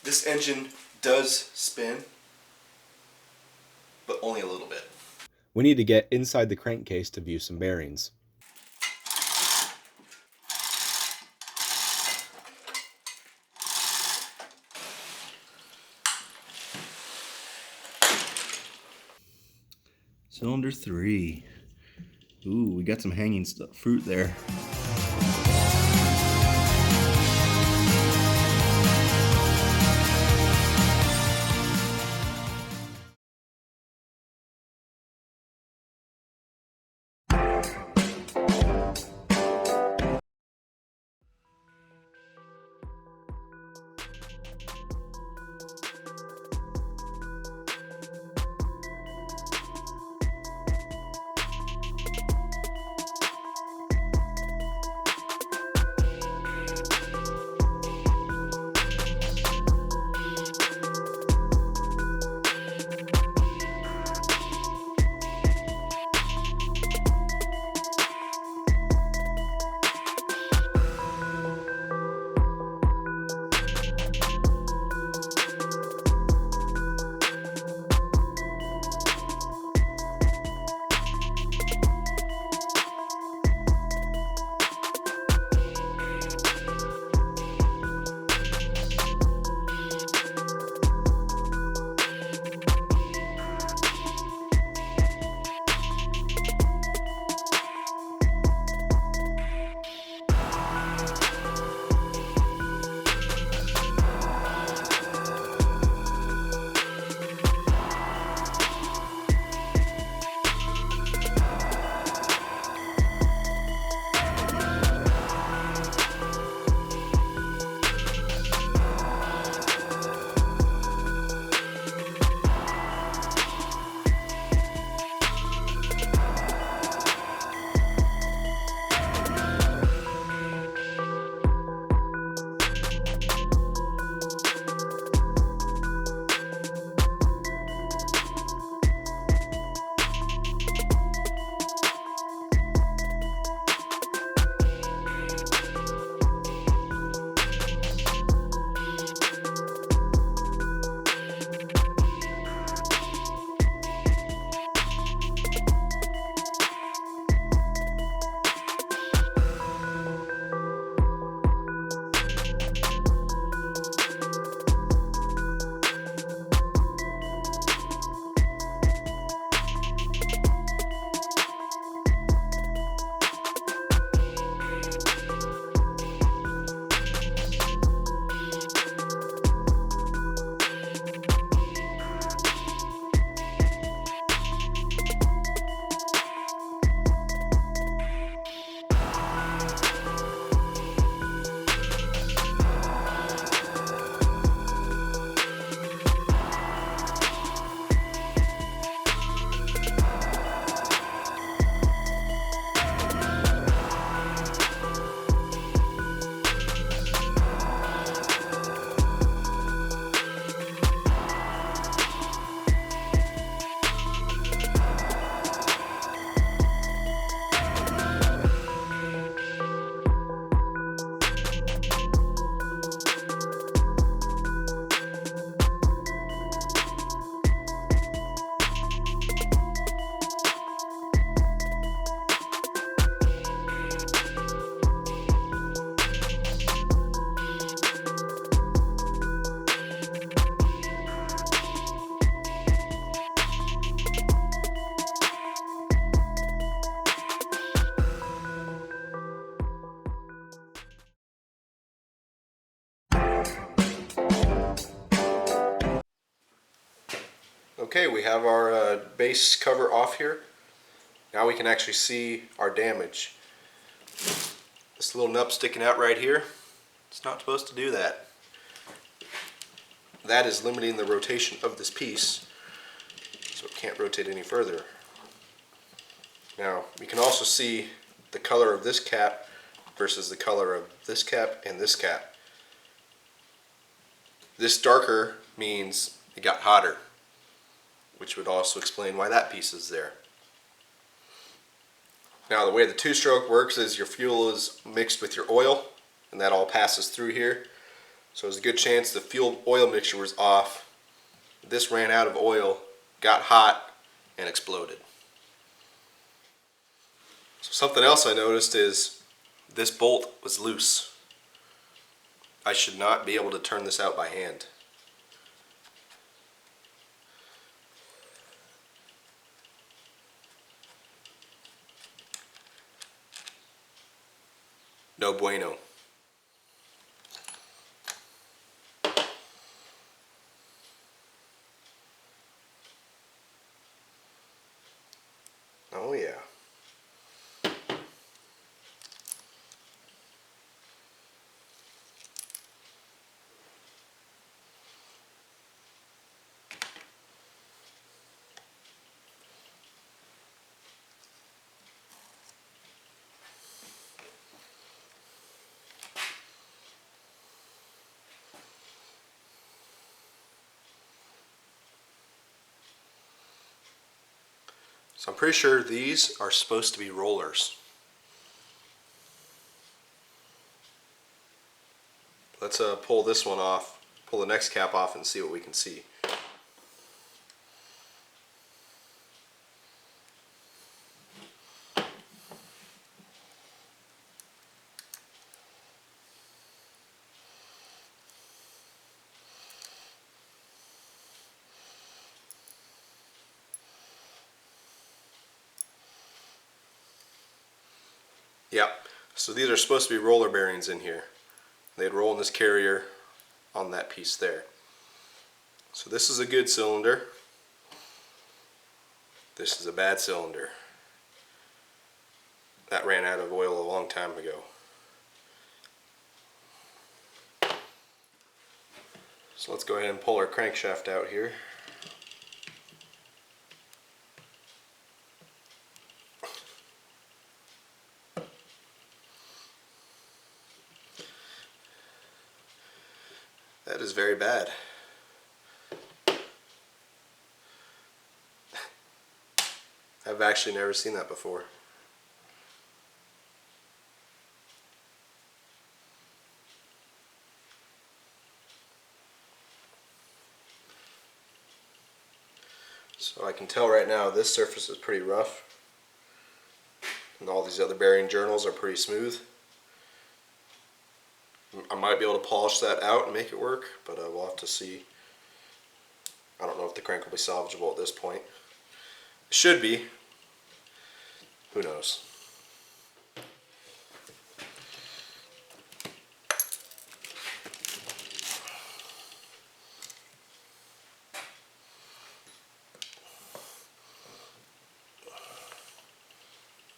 This engine does spin, but only a little bit. We need to get inside the crankcase to view some bearings. Cylinder 3. Ooh, we got some hanging fruit there. Okay, we have our base cover off here. Now we can actually see our damage. This little nub sticking out right here, it's not supposed to do that. That is limiting the rotation of this piece, so it can't rotate any further. Now, we can also see the color of this cap versus the color of this cap and this cap. This darker means it got hotter, which would also explain why that piece is there. Now, the way the two-stroke works is your fuel is mixed with your oil, and that all passes through here. So there's a good chance the fuel oil mixture was off. This ran out of oil, got hot, and exploded. So something else I noticed is this bolt was loose. I should not be able to turn this out by hand. No bueno. Oh yeah. So I'm pretty sure these are supposed to be rollers. Let's pull this one off, pull the next cap off and see what we can see. Yep, so these are supposed to be roller bearings in here. They'd roll in this carrier on that piece there. So this is a good cylinder. This is a bad cylinder. That ran out of oil a long time ago. So let's go ahead and pull our crankshaft out here. That is very bad. I've actually never seen that before. So I can tell right now this surface is pretty rough, and all these other bearing journals are pretty smooth. I might be able to polish that out and make it work, but we'll have to see. I don't know if the crank will be salvageable at this point. It should be. Who knows?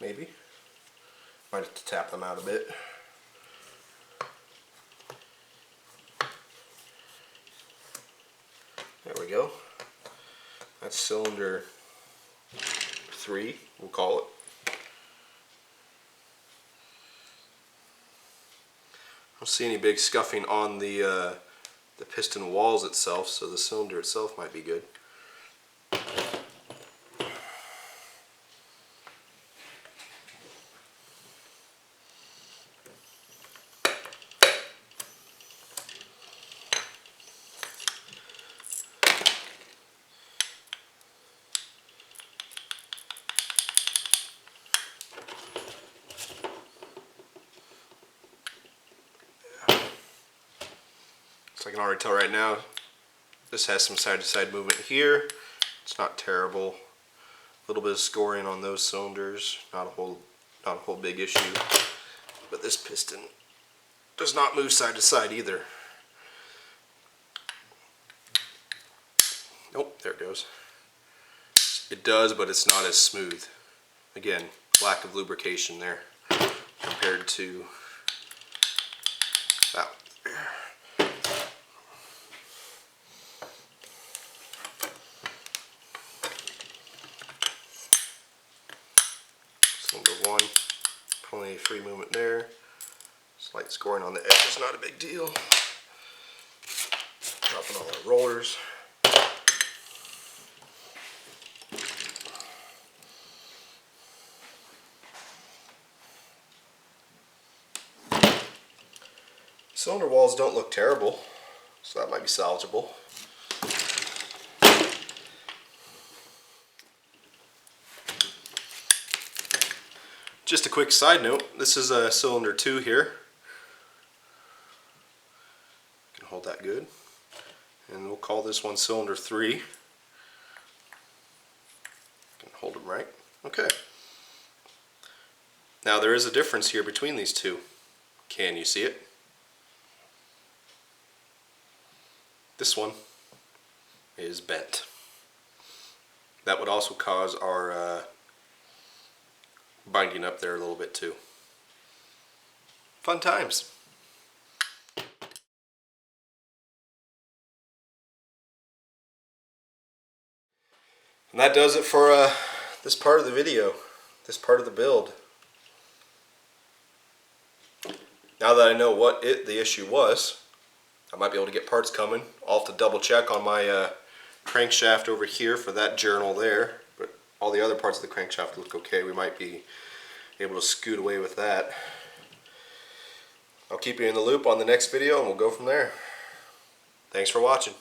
Maybe. Might have to tap them out a bit. There we go. That's cylinder 3, we'll call it. I don't see any big scuffing on the piston walls itself, so the cylinder itself might be good. So I can already tell right now this has some side-to-side movement here. It's not terrible. A little bit of scoring on those cylinders, not a whole big issue. But this piston does not move side to side either. Nope, there it goes. It does, but it's not as smooth. Again, lack of lubrication there compared to that one there. Cylinder 1, plenty of free movement there. Slight scoring on the edge is not a big deal. Dropping all our rollers. Cylinder walls don't look terrible, so that might be salvageable. Just a quick side note, this is a cylinder 2 here. Can hold that good. And we'll call this one cylinder 3. Can hold them right. Okay. Now there is a difference here between these two. Can you see it? This one is bent. That would also cause our binding up there a little bit too. Fun times. And that does it for this part of the video, this part of the build. Now that I know what the issue was, I might be able to get parts coming. I'll have to double check on my crankshaft over here for that journal there, but all the other parts of the crankshaft look okay. We might be able to scoot away with that. I'll keep you in the loop on the next video and we'll go from there. Thanks for watching.